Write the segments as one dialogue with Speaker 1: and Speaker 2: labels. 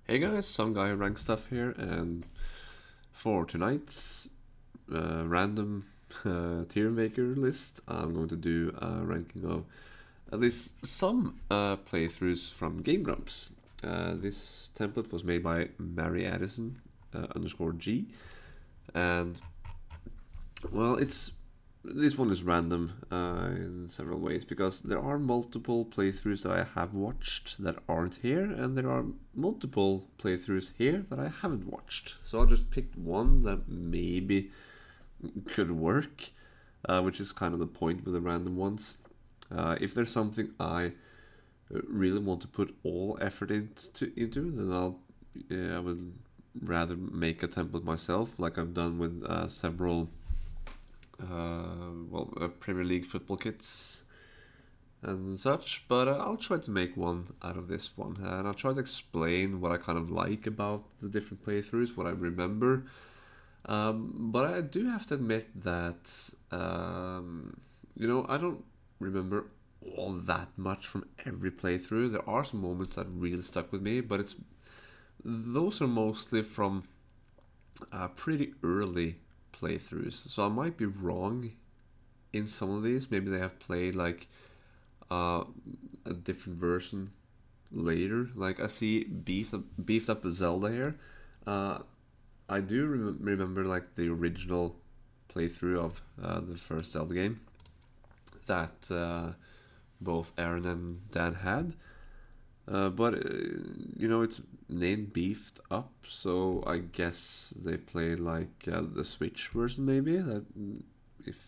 Speaker 1: Hey guys, some guy rank stuff here, and for tonight's random tier maker list, I'm going to do a ranking of at least some playthroughs from Game Grumps. This template was made by Mary Addison underscore G, and well, this one is random in several ways because there are multiple playthroughs that I have watched that aren't here, and there are multiple playthroughs here that I haven't watched. So I just picked one that maybe could work, which is kind of the point with the random ones. If there's something I really want to put all effort into then I would rather make a template myself, like I've done with several Premier League football kits and such, but I'll try to make one out of this one, and I'll try to explain what I kind of like about the different playthroughs, what I remember. But I do have to admit that, I don't remember all that much from every playthrough. There are some moments that really stuck with me, but those are mostly from pretty early playthroughs. So I might be wrong in some of these. Maybe they have played like a different version later. Like I see beefed up Zelda here. I do remember like the original playthrough of the first Zelda game that both Aaron and Dan had. But it's named Beefed Up, so I guess they played like the Switch version, maybe. If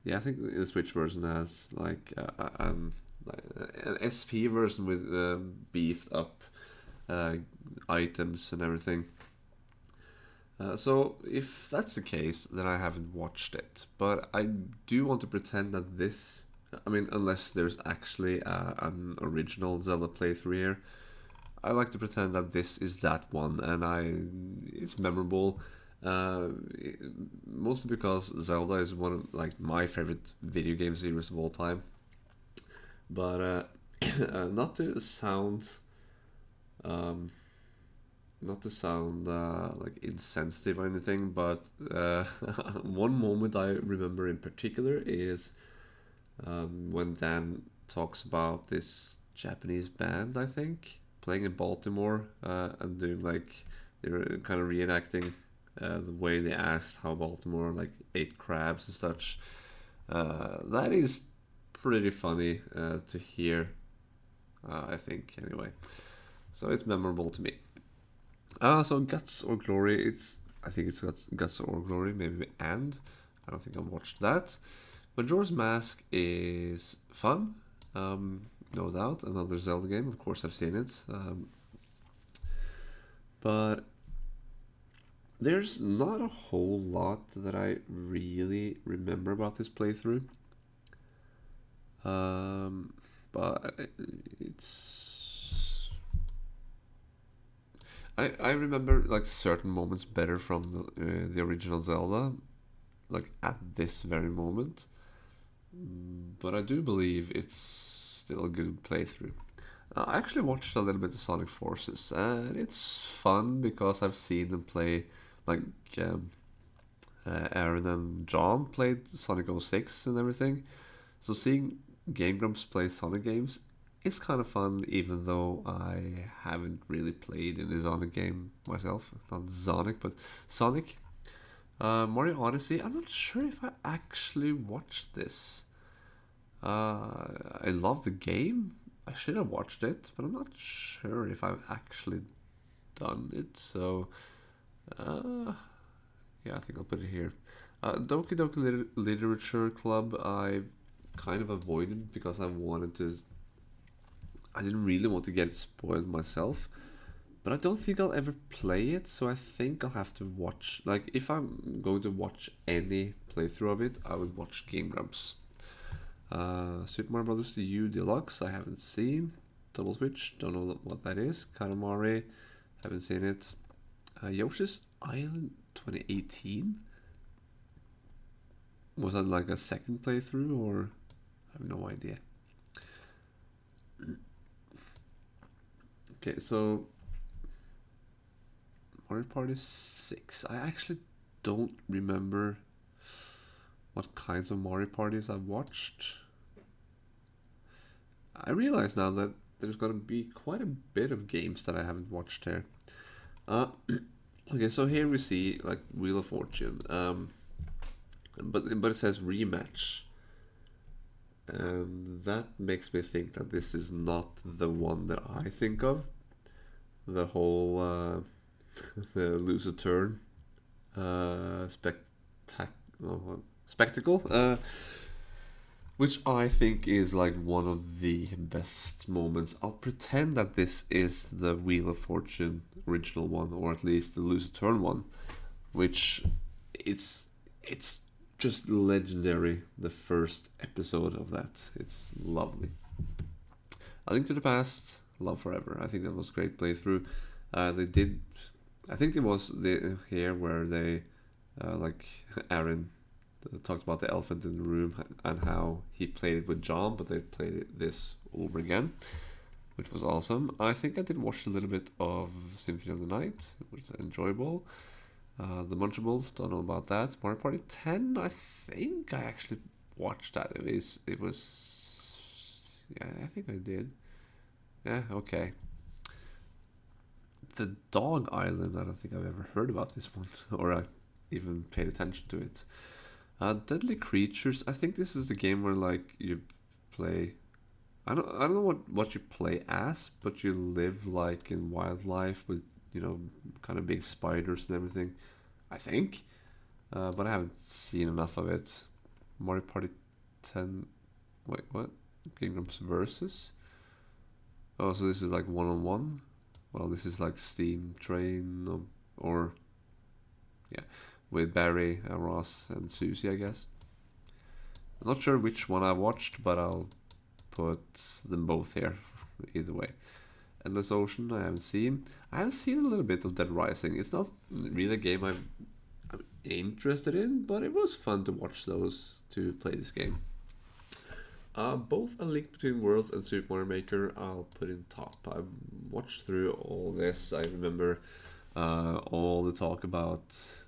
Speaker 1: I think the Switch version has like an SP version with beefed up items and everything. So if that's the case, then I haven't watched it. But I do want to pretend that this, I mean, unless there's actually an original Zelda playthrough here, I like to pretend that this is that one, and it's memorable. Uh, Mostly because Zelda is one of like my favorite video game series of all time. But not to sound um, not to sound like insensitive or anything, but one moment I remember in particular is when Dan talks about this Japanese band, I think, playing in Baltimore and doing like they're kind of reenacting the way they asked how Baltimore like ate crabs and such. That is pretty funny to hear, I think, anyway. So it's memorable to me. So Guts or Glory, I think it's Guts or Glory, maybe and. I don't think I've watched that. Majora's Mask is fun, no doubt. Another Zelda game, of course I've seen it. But there's not a whole lot that I really remember about this playthrough. But it's I remember like certain moments better from the original Zelda, like at this very moment. But I do believe it's still a good playthrough. I actually watched a little bit of Sonic Forces, and it's fun because I've seen them play, like um, Aaron and John played Sonic 06 and everything. So seeing Game Grumps play Sonic games, it's kind of fun, even though I haven't really played any Sonic game myself. Not Sonic, but Sonic. Mario Odyssey, I'm not sure if I actually watched this. I love the game. I should have watched it, but I'm not sure if I've actually done it. So, uh, yeah, I think I'll put it here. Doki Doki Literature Club, I've kind of avoided because I didn't really want to get it spoiled myself. But I don't think I'll ever play it, so I think I'll have to watch. Like, if I'm going to watch any playthrough of it, I would watch Game Grumps. Super Mario Brothers U Deluxe, I haven't seen. Double Switch, don't know what that is. Katamari, haven't seen it. Yoshi's Island 2018? Was that like a second playthrough, or I have no idea. Okay, so Mario Party 6. I actually don't remember what kinds of Mario Parties I've watched. I realize now that there's gonna be quite a bit of games that I haven't watched here. Uh, okay, so here we see like Wheel of Fortune, but it says rematch, and that makes me think that this is not the one that I think of. The whole the lose a turn spectacle, which I think is like one of the best moments. I'll pretend that this is the Wheel of Fortune original one, or at least the lose a turn one, which it's just legendary. The first episode of that, it's lovely. A Link to the Past, Love Forever. I think that was a great playthrough. They did. I think it was the here where they like Aaron talked about the elephant in the room and how he played it with John, but they played it this over again, which was awesome. I think I did watch a little bit of Symphony of the Night, which was enjoyable. The Munchables, don't know about that. Mario Party 10, I think I actually watched that. Yeah, I think I did. Yeah, okay. The Dog Island, I don't think I've ever heard about this one, or I even paid attention to it. Deadly Creatures, I think this is the game where like you play. I don't know what you play as, but you live like in wildlife with kind of big spiders and everything. I think, but I haven't seen enough of it. Mario Party 10. Wait, what? Game Grumps versus. Oh, so this is like one on one. Well, this is like Steam Train or yeah, with Barry, Ross, and Susie, I guess. I'm not sure which one I watched, but I'll put them both here. Either way. Endless Ocean, I haven't seen. I have seen a little bit of Dead Rising. It's not really a game I'm interested in, but it was fun to watch those to play this game. Both A Link Between Worlds and Super Mario Maker I'll put in top. I've watched through all this. I remember all the talk about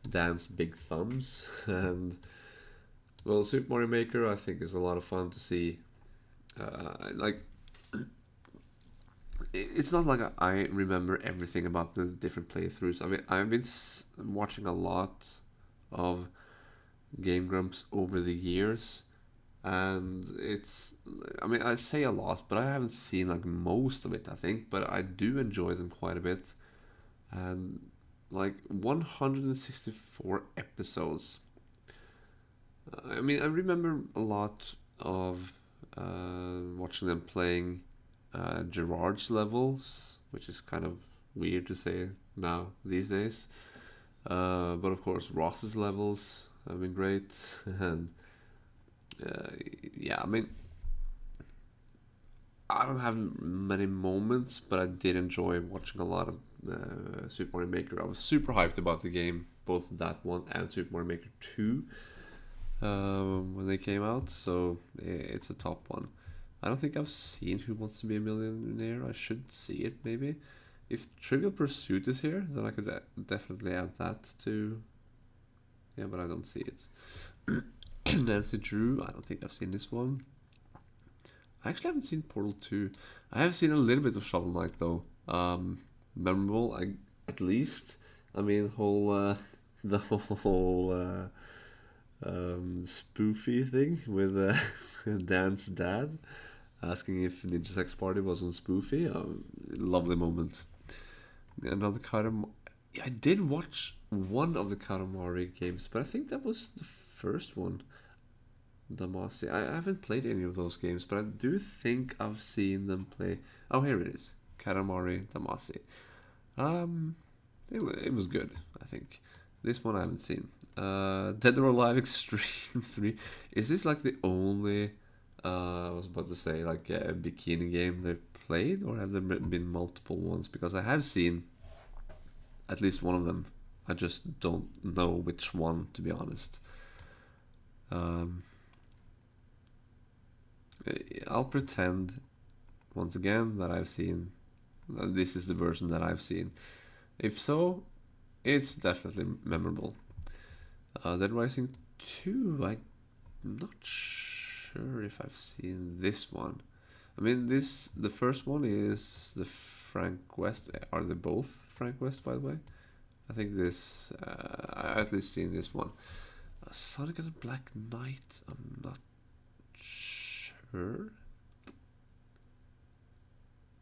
Speaker 1: Dan's big thumbs, and well, Super Mario Maker I think is a lot of fun to see. Like it's not like I remember everything about the different playthroughs. I mean, I've been watching a lot of Game Grumps over the years, and I mean, I say a lot, but I haven't seen like most of it, I think, but I do enjoy them quite a bit. And like 164 episodes. I mean, I remember a lot of watching them playing Gerard's levels, which is kind of weird to say now these days. But of course, Ross's levels have been great, and yeah, I mean, I don't have many moments, but I did enjoy watching a lot of Super Mario Maker. I was super hyped about the game, both that one and Super Mario Maker 2 when they came out, so it's a top one. I don't think I've seen Who Wants to Be a Millionaire. I should see it maybe. If Trivial Pursuit is here, then I could definitely add that to. Yeah, but I don't see it. Nancy Drew, I don't think I've seen this one. I actually haven't seen Portal 2. I have seen a little bit of Shovel Knight though. Memorable, at least. I mean, the whole spoofy thing with Dan's dad asking if Ninja Sex Party was on Spoofy. Lovely moment. Another Katamari. I did watch one of the Katamari games, but I think that was the first one. Damacy. I haven't played any of those games, but I do think I've seen them play. Oh, here it is. Katamari Damacy. It was good, I think. This one I haven't seen. Dead or Alive Extreme 3. Is this like the only I was about to say like a bikini game they've played, or have there been multiple ones? Because I have seen at least one of them. I just don't know which one, to be honest. I'll pretend once again that I've seen. This is the version that I've seen. If so, It's definitely memorable. Dead Rising 2, I'm not sure if I've seen this one. I mean, the first one is the Frank West. Are they both Frank West, by the way? I think this. I at least seen this one. Sonic and the Black Knight. I'm not sure.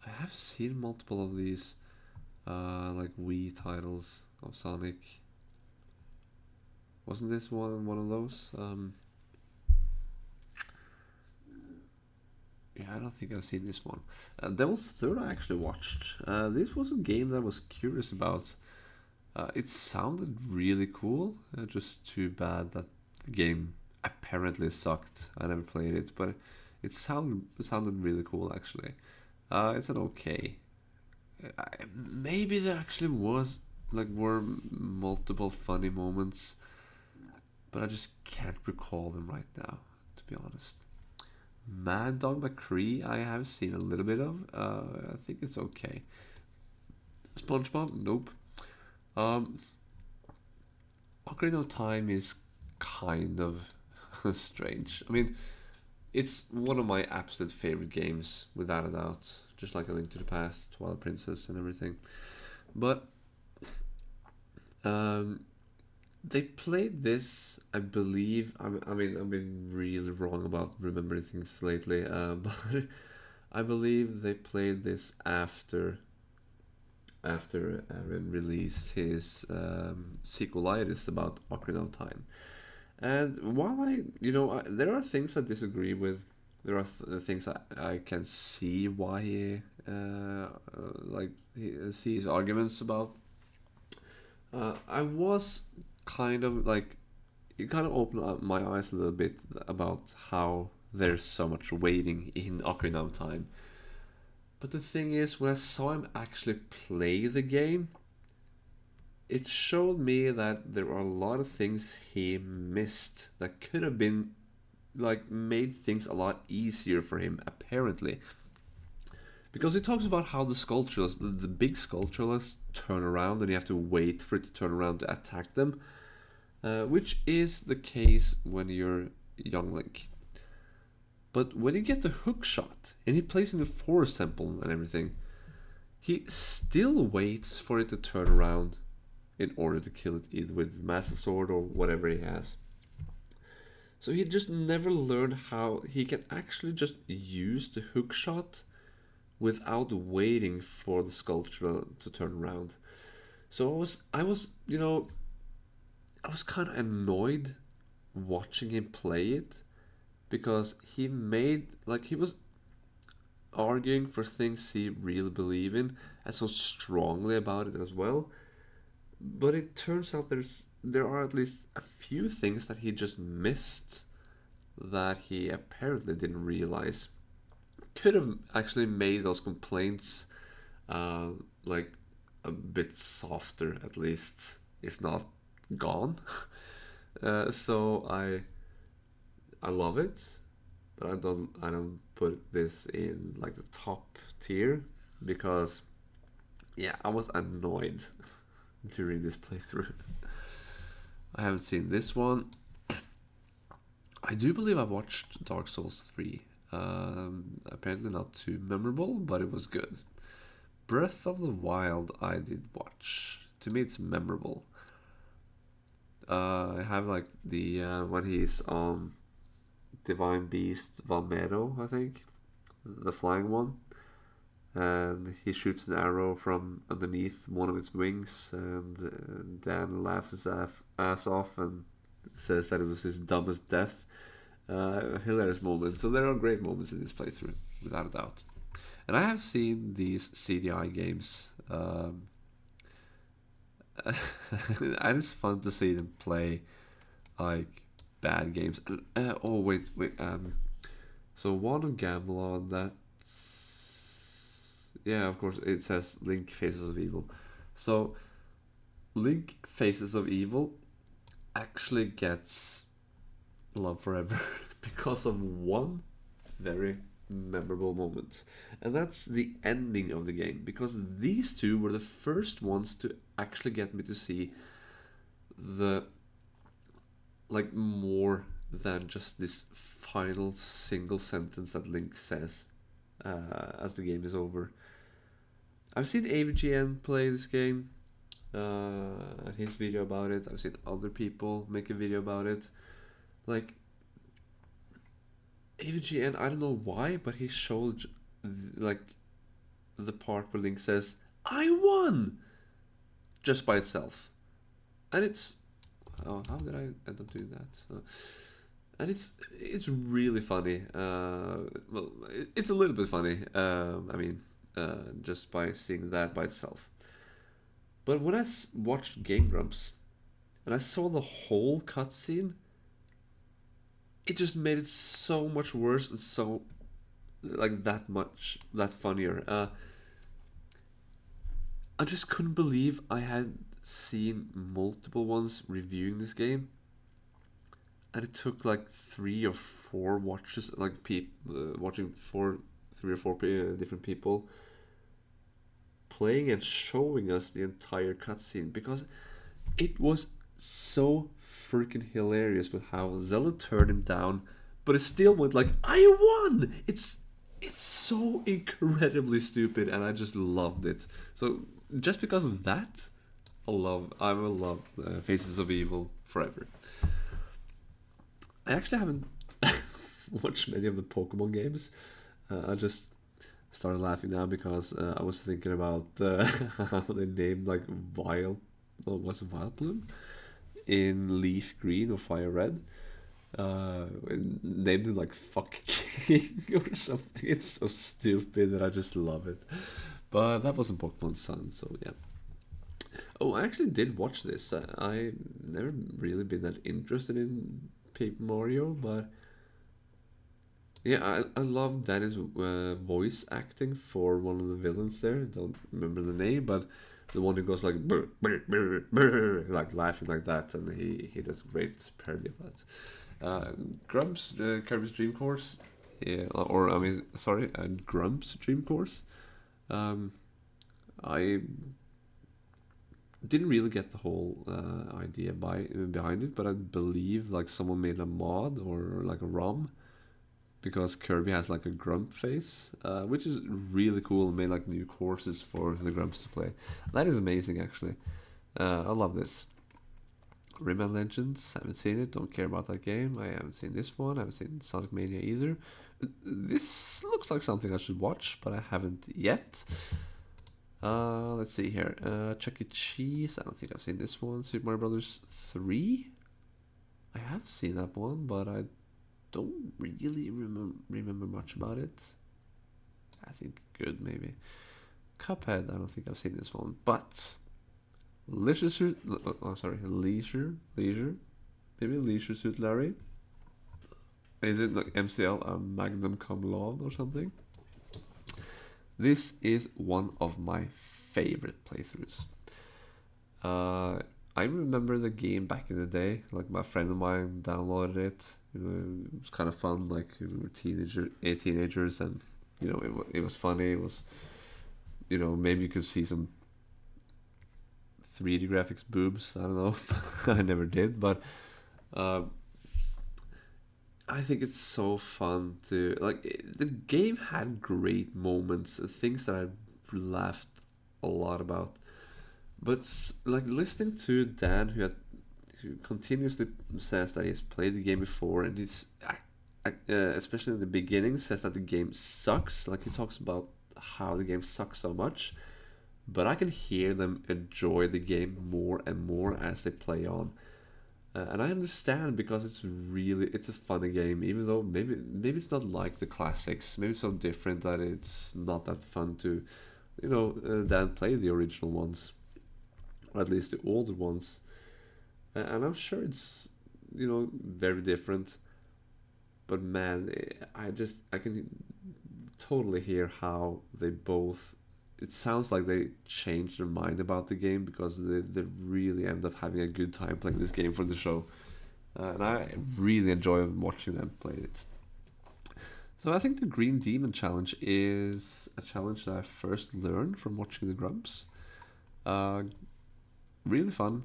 Speaker 1: I have seen multiple of these, like Wii titles of Sonic. Wasn't this one of those? Yeah, I don't think I've seen this one. Devil's Third I actually watched. This was a game that I was curious about. It sounded really cool. Just too bad that the game apparently sucked. I never played it, but it sounded really cool actually. It's an okay. Maybe there actually were multiple funny moments, but I just can't recall them right now, to be honest. Mad Dog McCree, I have seen a little bit of. I think it's okay. SpongeBob, nope. Um, Ocarina of Time is kind of strange. I mean, it's one of my absolute favorite games, without a doubt. Just like A Link to the Past, Twilight Princess, and everything. But um, they played this, I believe. I mean, I've been really wrong about remembering things lately, but I believe they played this after Aaron released his sequelitis about Ocarina of Time. And while there are things I disagree with. There are things I can see why like he sees arguments about. I was kind of like it kind of opened up my eyes a little bit about how there's so much waiting in Ocarina of Time. But the thing is, when I saw him actually play the game, it showed me that there are a lot of things he missed that could have been like made things a lot easier for him apparently, because he talks about how the big sculptures turn around and you have to wait for it to turn around to attack them, which is the case when you're young Link. But when you get the hook shot and he plays in the forest temple and everything, he still waits for it to turn around in order to kill it, either with Master Sword or whatever he has. So he just never learned how he can actually just use the hook shot without waiting for the sculpture to turn around. So I was kind of annoyed watching him play it, because he was arguing for things he really believe in and so strongly about it as well. But it turns out there are at least a few things that he just missed that he apparently didn't realize. Could have actually made those complaints uh, like a bit softer, at least, if not gone. So I love it, but I don't put this in like the top tier, because yeah, I was annoyed during this playthrough. I haven't seen this one. I do believe I watched Dark Souls 3. Apparently not too memorable, but it was good. Breath of the Wild I did watch. To me, it's memorable. I have like the when he's on Divine Beast Valmero, I think, the flying one, and he shoots an arrow from underneath one of its wings, and Dan laughs his ass off and says that it was his dumbest death. Hilarious moments. So there are great moments in this playthrough, without a doubt. And I have seen these CDI games, and it's fun to see them play like bad games. Oh wait. So one of Gamelon, yeah, of course it says Link Faces of Evil. So Link Faces of Evil actually gets Love Forever because of one very memorable moment, and that's the ending of the game, because these two were the first ones to actually get me to see the like more than just this final single sentence that Link says as the game is over. I've seen AVGN play this game, his video about it. I've seen other people make a video about it. Like AVGN, I don't know why, but he showed like the part where Link says, "I won," just by itself, and it's how did I end up doing that? And it's really funny. Well, it's a little bit funny. I mean, just by seeing that by itself. But when I watched Game Grumps and I saw the whole cutscene, it just made it so much worse and so like that funnier. I just couldn't believe I had seen multiple ones reviewing this game, and it took like 3 or 4 watches, like watching 3 or 4 different people playing and showing us the entire cutscene, because it was so freaking hilarious with how Zelda turned him down, but it still went like, "I won!" It's so incredibly stupid, and I just loved it. So just because of that, I will love Faces of Evil forever. I actually haven't watched many of the Pokemon games. I just started laughing now because I was thinking about how they named like was it Vileplume in Leaf Green or Fire Red. Named him like Fuck King or something. It's so stupid and I just love it. But that wasn't Pokemon Sun, so yeah. Oh, I actually did watch this. I never really been that interested in Paper Mario, but yeah, I love Danny's voice acting for one of the villains there. I don't remember the name, but the one who goes like "Brr, brr, brr, brr," like laughing like that, and he does a great parody of that. Grumps, Kirby's Dream Course, yeah, or I mean, sorry, Grumps Dream Course. I didn't really get the whole idea behind it, but I believe like someone made a mod or like a ROM, because Kirby has like a Grump face, which is really cool, and made like new courses for the Grumps to play. That is amazing, actually. I love this. Rayman Legends, haven't seen it, don't care about that game. I haven't seen this one, I haven't seen Sonic Mania either. This looks like something I should watch, but I haven't yet. Let's see here. Chuck E. Cheese, I don't think I've seen this one. Super Mario Brothers 3? I have seen that one, but I don't really remember much about it. I think good, maybe. Cuphead, I don't think I've seen this one, but Leisure Suit, Leisure, maybe Leisure Suit Larry. Is it like MCL, a Magnum Cum Laude or something? This is one of my favorite playthroughs. I remember the game back in the day. Like my friend of mine downloaded it. It was kind of fun. Like we were teenagers, and it was funny. It was, maybe you could see some 3D graphics boobs. I don't know. I never did, but I think it's so fun to the game had great moments, things that I laughed a lot about. But like listening to Dan, who continuously says that he's played the game before, and he's especially in the beginning says that the game sucks. Like he talks about how the game sucks so much, but I can hear them enjoy the game more and more as they play on. And I understand, because it's a funny game, even though maybe it's not like the classics. Maybe it's so different that it's not that fun to, Dan play the original ones, or at least the older ones. And I'm sure it's, very different. But man, I can totally hear how they both. It sounds like they changed their mind about the game, because they really end up having a good time playing this game for the show. And I really enjoy watching them play it. So I think the Green Demon challenge is a challenge that I first learned from watching the Grumps. Uh, really fun,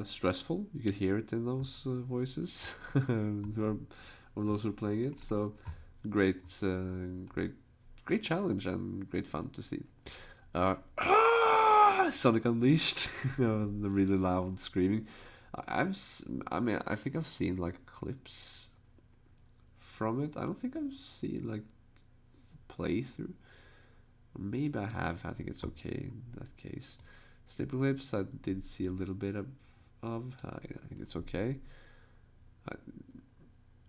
Speaker 1: stressful. You could hear it in those voices of those who are playing it. So great, great, great challenge and great fun to see. Sonic Unleashed, the really loud screaming. I mean, I think I've seen like clips from it. I don't think I've seen like playthrough. Or maybe I have. I think it's okay in that case. Snippet clips I did see a little bit of. I think it's okay. I,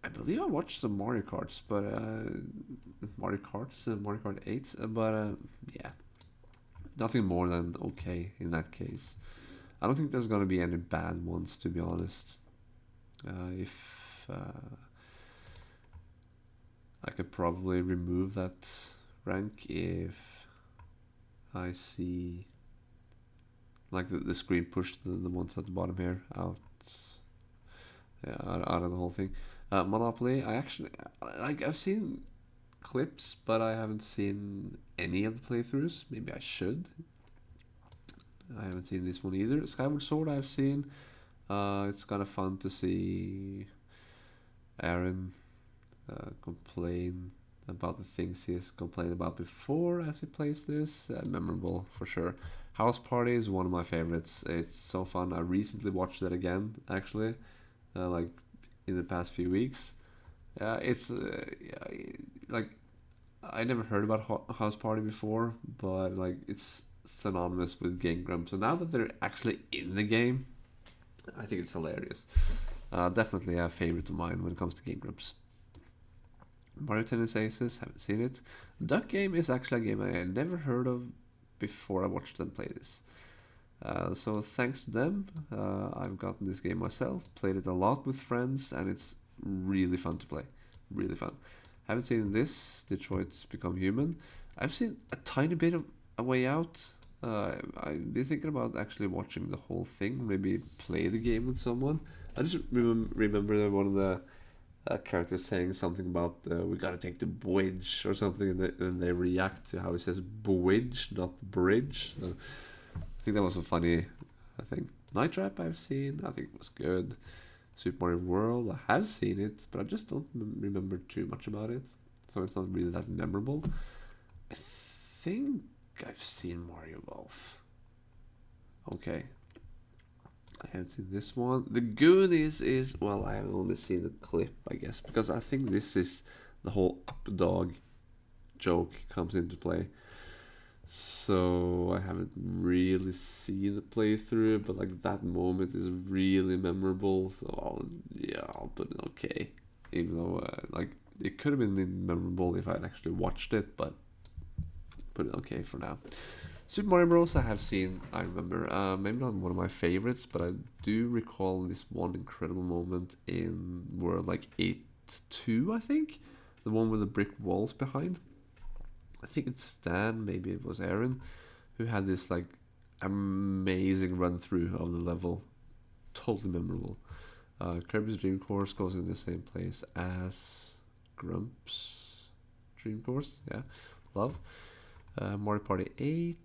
Speaker 1: I believe I watched some Mario Karts, but Mario Kart 8, but yeah, nothing more than okay in that case. I don't think there's gonna be any bad ones, to be honest. If I could probably remove that rank if I see like the screen push the ones at the bottom here out, yeah, out of the whole thing. Monopoly, I actually like I've seen clips, but I haven't seen any of the playthroughs. Maybe I should. I haven't seen this one either. Skyward Sword I've seen. It's kind of fun to see Aaron complain about the things he's complained about before as he plays this. Memorable for sure. House Party is one of my favorites. It's so fun. I recently watched it again, actually, like in the past few weeks. It's like I never heard about House Party before, but like it's synonymous with Game Grumps. So now that they're actually in the game, I think it's hilarious. Definitely a favorite of mine when it comes to Game Grumps. Mario Tennis Aces, haven't seen it. Duck Game is actually a game I had never heard of before I watched them play this. So thanks to them, I've gotten this game myself, played it a lot with friends, and it's really fun to play. Really fun. Haven't seen this, Detroit's Become Human. I've seen a tiny bit of A Way Out. I've been thinking about actually watching the whole thing, maybe play the game with someone. I just remember that one of the characters saying something about we gotta take the bridge or something, and they react to how he says bridge, not bridge. So I think that was a funny thing. Night Trap I've seen, I think it was good. Super Mario World, I have seen it, but I just don't remember too much about it, so it's not really that memorable. I think I've seen Mario Golf. Okay, I haven't seen this one. The Goonies is, well, I have only seen the clip, I guess, because I think this is the whole up dog joke comes into play. So I haven't really seen the playthrough, but like that moment is really memorable. So I'll put it okay, even though like it could have been memorable if I'd actually watched it, but put it okay for now. Super Mario Bros. I have seen. I remember, maybe not one of my favorites, but I do recall this one incredible moment in World like 8-2, I think, the one with the brick walls behind. I think it's Stan, maybe it was Aaron, who had this like amazing run through of the level. Totally memorable. Kirby's Dream Course goes in the same place as Grumps Dream Course. Yeah, love. Mario Party 8.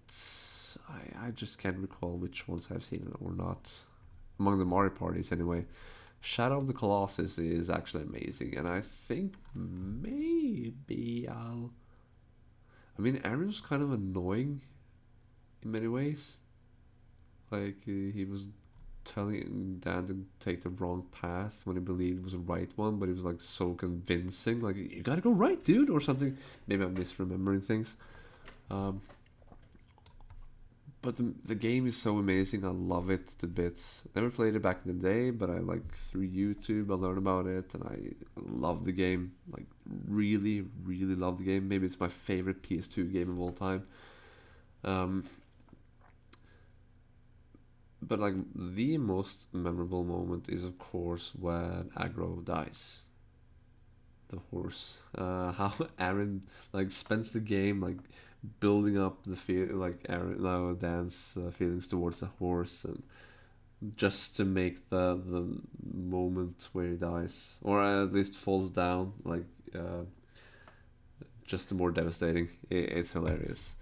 Speaker 1: I just can't recall which ones I've seen or not. Among the Mario parties, anyway. Shadow of the Colossus is actually amazing, and I think maybe I'll. I mean, Aaron's kind of annoying in many ways. Like, he was telling Dan to take the wrong path when he believed it was the right one, but he was like so convincing. Like, you gotta go right, dude, or something. Maybe I'm misremembering things. Um, but the game is so amazing. I love it to bits. Never played it back in the day, but I like through YouTube I learned about it, and I love the game. Like really, really love the game. Maybe it's my favorite PS2 game of all time. Um, but like the most memorable moment is of course when Agro dies. The horse. How Aaron like spends the game like building up the feel like Aaron now Dan's feelings towards the horse, and just to make the moment where he dies or at least falls down like just more devastating. It's hilarious.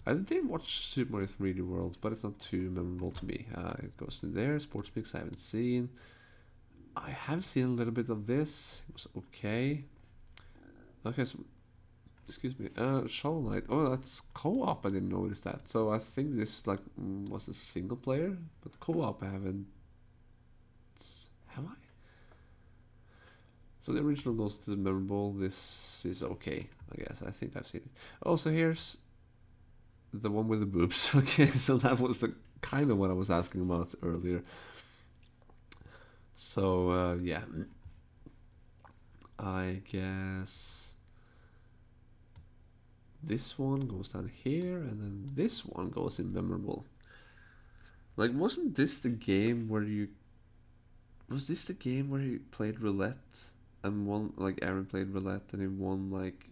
Speaker 1: I did watch Super Mario 3D World, but it's not too memorable to me. It goes in there. Sports Mix I haven't seen. I have seen a little bit of this. It was okay. Okay, so excuse me. Shovel Knight. Oh, that's co-op. I didn't notice that. So I think this like was a single player, but co-op I haven't. Have I? So the original most memorable. This is okay. I guess I think I've seen it. Oh, so here's the one with the boobs. Okay, so that was the kind of what I was asking about earlier. So yeah, I guess this one goes down here, and then this one goes in memorable. Like, wasn't this the game where you? Was this the game where you played roulette and won? Like Aaron played roulette and he won like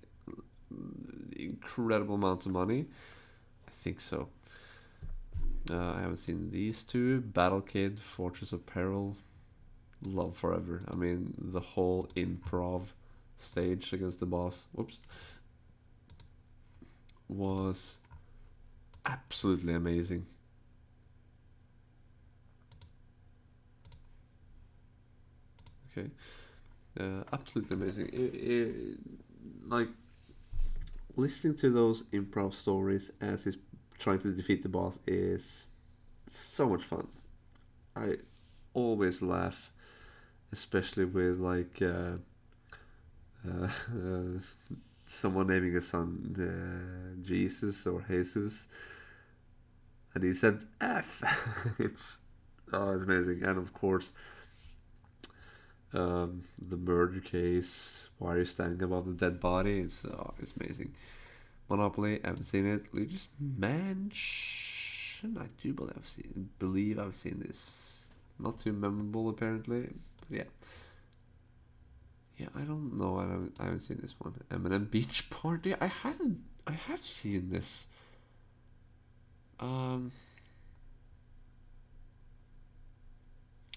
Speaker 1: incredible amounts of money. I think so. I haven't seen these two. Battle Kid, Fortress of Peril, Love Forever. I mean, the whole improv stage against the boss. Whoops. Was absolutely amazing. Okay. Absolutely amazing. Like, listening to those improv stories as he's trying to defeat the boss is so much fun. I always laugh, especially with like someone naming a son Jesus or Jesus, and he said F. it's it's amazing, and of course the murder case. Why are you standing above the dead body? It's amazing. Monopoly, I haven't seen it. Luigi's Mansion, I do believe I've seen this. Not too memorable apparently, but yeah. Yeah, I don't know. I haven't seen this one. M&M Beach Party. I haven't. I have seen this. Um,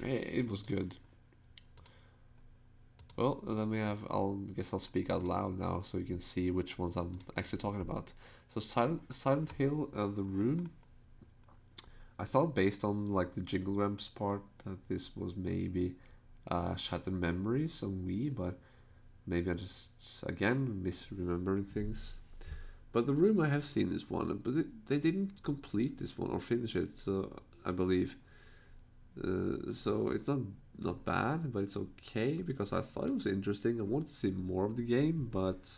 Speaker 1: it was good. Well, then we have. I'll guess I'll speak out loud now, so you can see which ones I'm actually talking about. So Silent Hill, The Room. I thought based on like the Jingle Grumps part that this was maybe Shattered Memories on Wii, but maybe I just again misremembering things. But The Room I have seen this one, but they didn't complete this one or finish it, so I believe. So it's not bad, but it's okay because I thought it was interesting. I wanted to see more of the game, but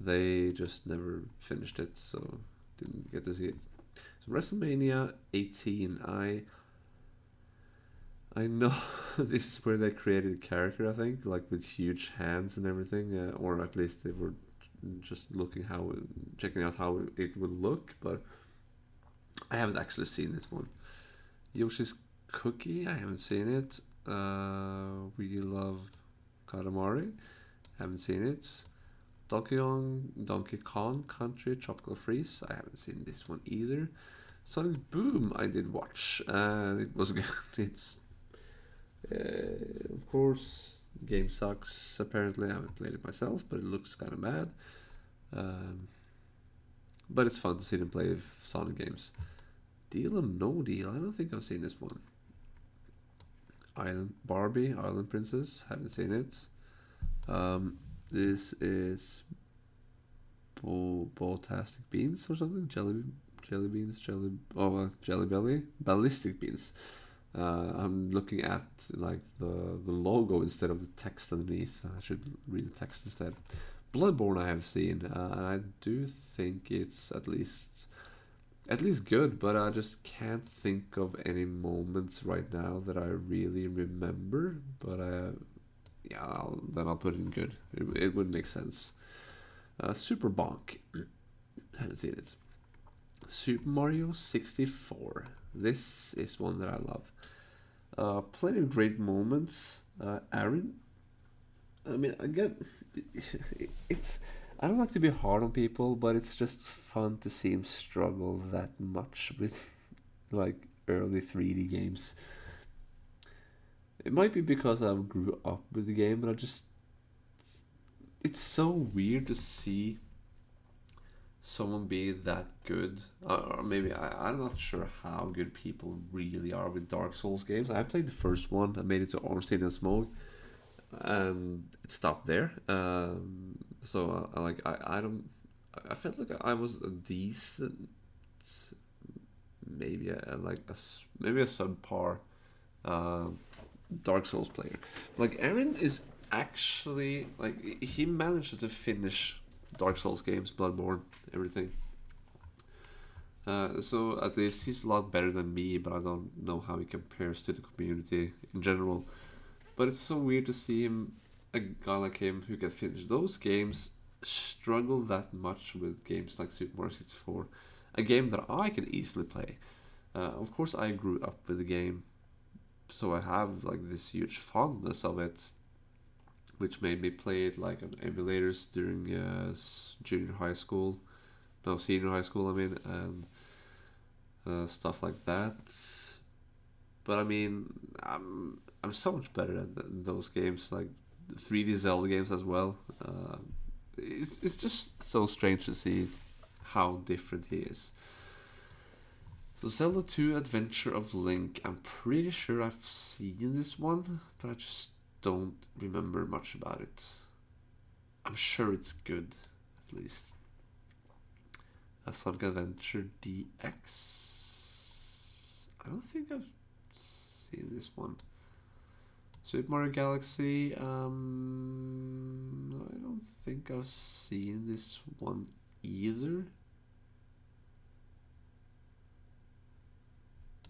Speaker 1: they just never finished it, so didn't get to see it. So WrestleMania 18, I know this is where they created a character, I think, like with huge hands and everything, or at least they were just checking out how it would look, but I haven't actually seen this one. Yoshi's Cookie, I haven't seen it. We Love Katamari, haven't seen it. Donkey Kong Country Tropical Freeze, I haven't seen this one either. Sonic Boom, I did watch, and it was good. It's of course, the game sucks. Apparently, I haven't played it myself, but it looks kind of bad. Um, but it's fun to see them play Sonic games. Deal or No Deal? I don't think I've seen this one. Island Princess. Haven't seen it. This is Botastic Beans or something. Jelly beans. Jelly belly. Ballistic beans. I'm looking at like the logo instead of the text underneath. I should read the text instead. Bloodborne I have seen, and I do think it's at least good, but I just can't think of any moments right now that I really remember. But yeah, I'll put it in good. It would make sense. Super Bonk, haven't seen it. Super Mario 64. This is one that I love. Plenty of great moments. Aaron, I mean, again, it's. I don't like to be hard on people, but it's just fun to see him struggle that much with like early 3D games. It might be because I grew up with the game, but it's so weird to see someone be that good, or maybe I'm not sure how good people really are with Dark Souls games. I played the first one. I made it to Ornstein and Smoke, and it stopped there. So I don't. I felt like I was a decent, maybe maybe a subpar uh, Dark Souls player. Like Aaron is actually like he managed to finish Dark Souls games, Bloodborne, everything. So at least he's a lot better than me, but I don't know how he compares to the community in general. But it's so weird to see him, a guy like him who can finish those games, struggle that much with games like Super Mario 64, a game that I can easily play. Of course, I grew up with the game, so I have like this huge fondness of it, which made me play it like on emulators during junior high school, no senior high school, I mean, and stuff like that. But I mean, I'm so much better at those games, like 3D Zelda games as well. It's just so strange to see how different he is. So Zelda 2 Adventure of Link. I'm pretty sure I've seen this one, but I just don't remember much about it. I'm sure it's good, at least. Sonic Adventure DX. I don't think I've seen this one. Super Mario Galaxy. I don't think I've seen this one either.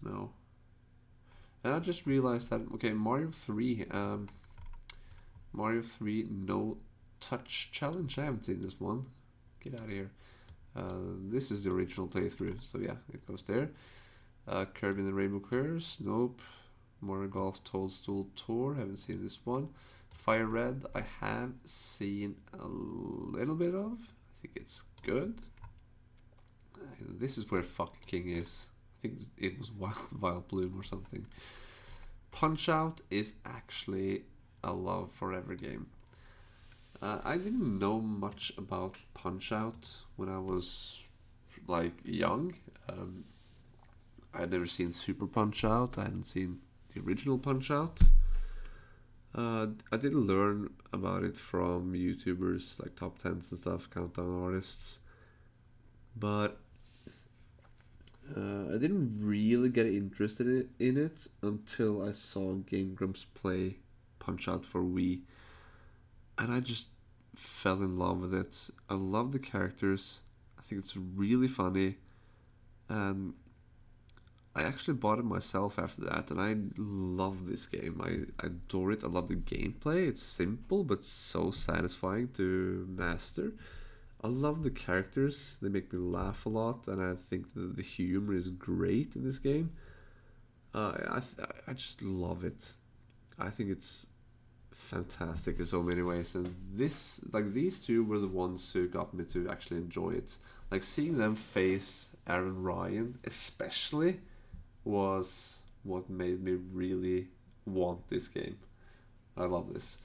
Speaker 1: No. And I just realized that okay, Mario 3. Mario 3 No Touch Challenge. I haven't seen this one. Get out of here. This is the original playthrough, so yeah, it goes there. Kirby and the Rainbow Curse. Nope. Mario Golf Toadstool Tour. Haven't seen this one. Fire Red. I have seen a little bit of. I think it's good. This is where Fuck King is. I think it was Wild Bloom or something. Punch Out is actually a Love Forever game. I didn't know much about Punch Out when I was like young. I'd never seen Super Punch Out. I hadn't seen the original Punch Out. I did learn about it from YouTubers like top tens and stuff, countdown artists, but I didn't really get interested in it until I saw Game Grumps play Punch Out for Wii, and I just fell in love with it. I love the characters. I think it's really funny, and I actually bought it myself after that, and I love this game. I adore it. I love the gameplay. It's simple but so satisfying to master. I love the characters. They make me laugh a lot, and I think that the humor is great in this game. I just love it. I think it's fantastic in so many ways, and these two were the ones who got me to actually enjoy it. Like seeing them face Aaron Ryan, especially, was what made me really want this game. I love this.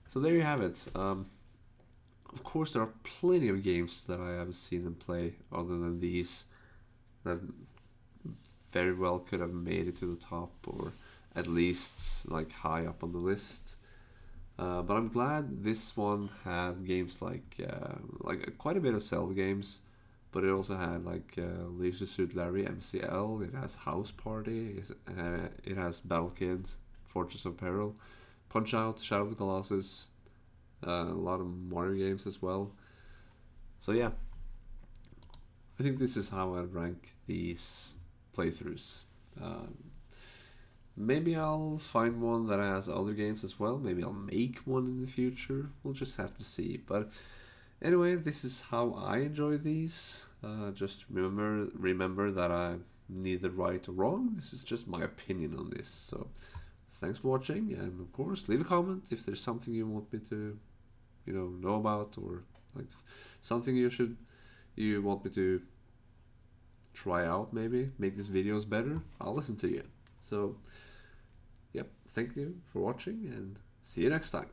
Speaker 1: So there you have it. Of course, there are plenty of games that I haven't seen them play other than these that very well could have made it to the top or at least like high up on the list. But I'm glad this one had games like quite a bit of Zelda games, but it also had like Leisure Suit Larry MCL. It has House Party. It has Battle Kids, Fortress of Peril, Punch Out, Shadow of the Colossus. A lot of Mario games as well. So yeah, I think this is how I'd rank these playthroughs. Maybe I'll find one that has other games as well. Maybe I'll make one in the future. We'll just have to see. But anyway, this is how I enjoy these. Just remember that I'm neither right or wrong. This is just my opinion on this. So thanks for watching, and of course, leave a comment if there's something you want me to, know about, or like something you want me to try out. Maybe make these videos better. I'll listen to you. So, yep. Thank you for watching, and see you next time.